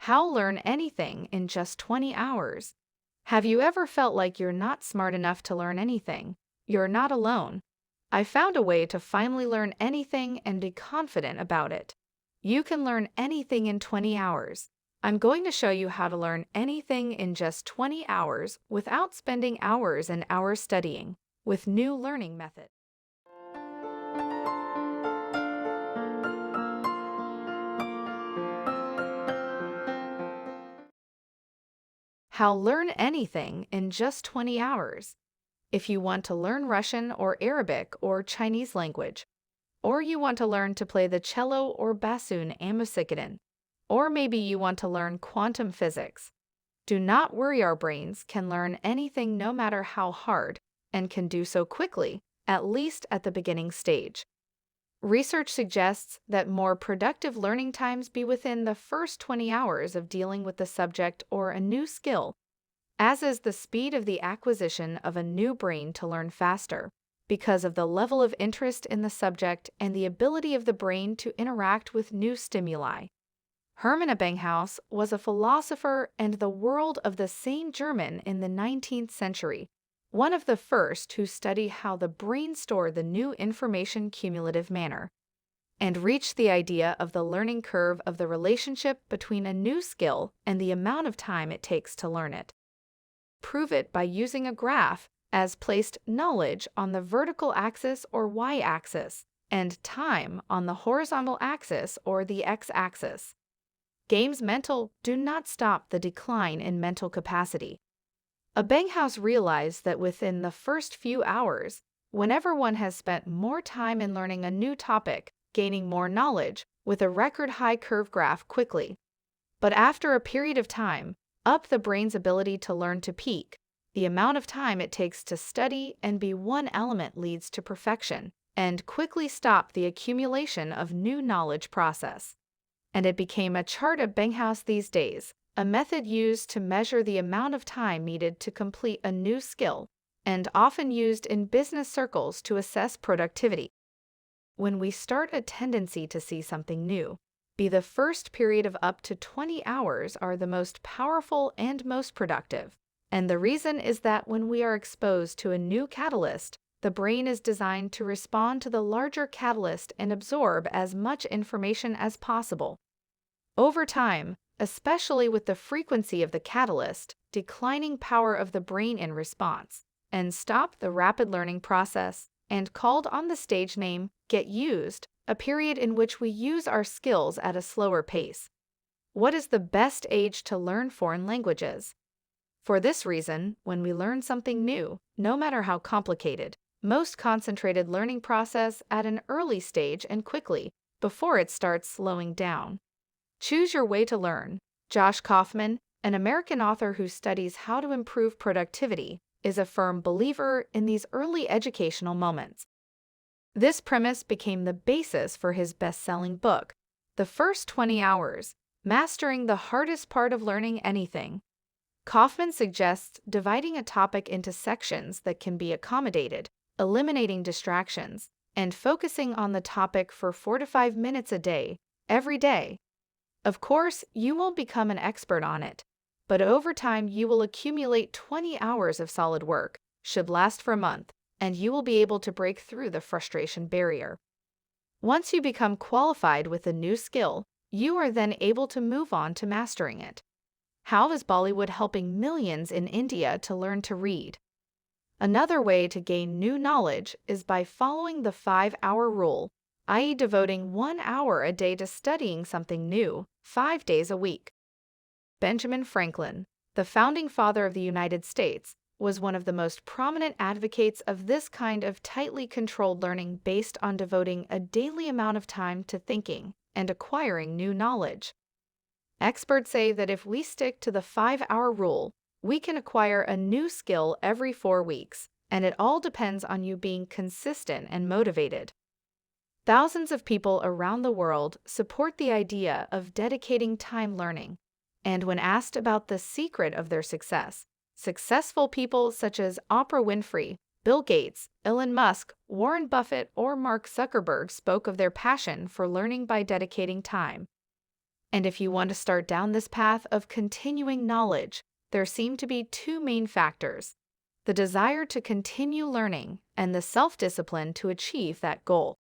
How learn anything in just 20 hours. Have you ever felt like you're not smart enough to learn anything? You're not alone. I found a way to finally learn anything and be confident about it. You can learn anything in 20 hours. I'm going to show you how to learn anything in just 20 hours without spending hours and hours studying, with new learning method. How learn anything in just 20 hours. If you want to learn Russian or Arabic or Chinese language, or you want to learn to play the cello or bassoon amusikiden, or maybe you want to learn quantum physics. Do not worry, our brains can learn anything no matter how hard, and can do so quickly, at least at the beginning stage. Research suggests that more productive learning times be within the first 20 hours of dealing with the subject or a new skill, as is the speed of the acquisition of a new brain to learn faster, because of the level of interest in the subject and the ability of the brain to interact with new stimuli. Hermann Ebbinghaus was a philosopher and the world of the sane German in the 19th century, one of the first who studied how the brain stored the new information cumulative manner, and reached the idea of the learning curve of the relationship between a new skill and the amount of time it takes to learn it. Prove it by using a graph as placed knowledge on the vertical axis or y-axis and time on the horizontal axis or the x-axis. Games mental do not stop the decline in mental capacity. Ebbinghaus realized that within the first few hours, whenever one has spent more time in learning a new topic, gaining more knowledge, with a record-high curve graph quickly. But after a period of time, up the brain's ability to learn to peak, the amount of time it takes to study and be one element leads to perfection, and quickly stop the accumulation of new knowledge process. And it became a chart of Ebbinghaus these days, a method used to measure the amount of time needed to complete a new skill, and often used in business circles to assess productivity. When we start a tendency to see something new, the first period of up to 20 hours are the most powerful and most productive. And the reason is that when we are exposed to a new catalyst, the brain is designed to respond to the larger catalyst and absorb as much information as possible. Over time, especially with the frequency of the catalyst, declining power of the brain in response, and stop the rapid learning process, and called on the stage name, get used, a period in which we use our skills at a slower pace. What is the best age to learn foreign languages? For this reason, when we learn something new, no matter how complicated, most concentrated learning process at an early stage and quickly, before it starts slowing down. Choose your way to learn. Josh Kaufman, an American author who studies how to improve productivity, is a firm believer in these early educational moments. This premise became the basis for his best-selling book, The First 20 Hours, Mastering the Hardest Part of Learning Anything. Kaufman suggests dividing a topic into sections that can be accommodated, eliminating distractions, and focusing on the topic for 4 to 5 minutes a day, every day. Of course, you won't become an expert on it, but over time you will accumulate 20 hours of solid work, should last for a month, and you will be able to break through the frustration barrier. Once you become qualified with a new skill, you are then able to move on to mastering it. How is Bollywood helping millions in India to learn to read? Another way to gain new knowledge is by following the 5-hour rule, i.e., devoting 1 hour a day to studying something new, 5 days a week. Benjamin Franklin, the founding father of the United States, was one of the most prominent advocates of this kind of tightly controlled learning based on devoting a daily amount of time to thinking and acquiring new knowledge. Experts say that if we stick to the 5-hour rule, we can acquire a new skill every 4 weeks, and it all depends on you being consistent and motivated. Thousands of people around the world support the idea of dedicating time learning, and when asked about the secret of their success, successful people such as Oprah Winfrey, Bill Gates, Elon Musk, Warren Buffett, or Mark Zuckerberg spoke of their passion for learning by dedicating time. And if you want to start down this path of continuing knowledge, there seem to be two main factors: the desire to continue learning and the self-discipline to achieve that goal.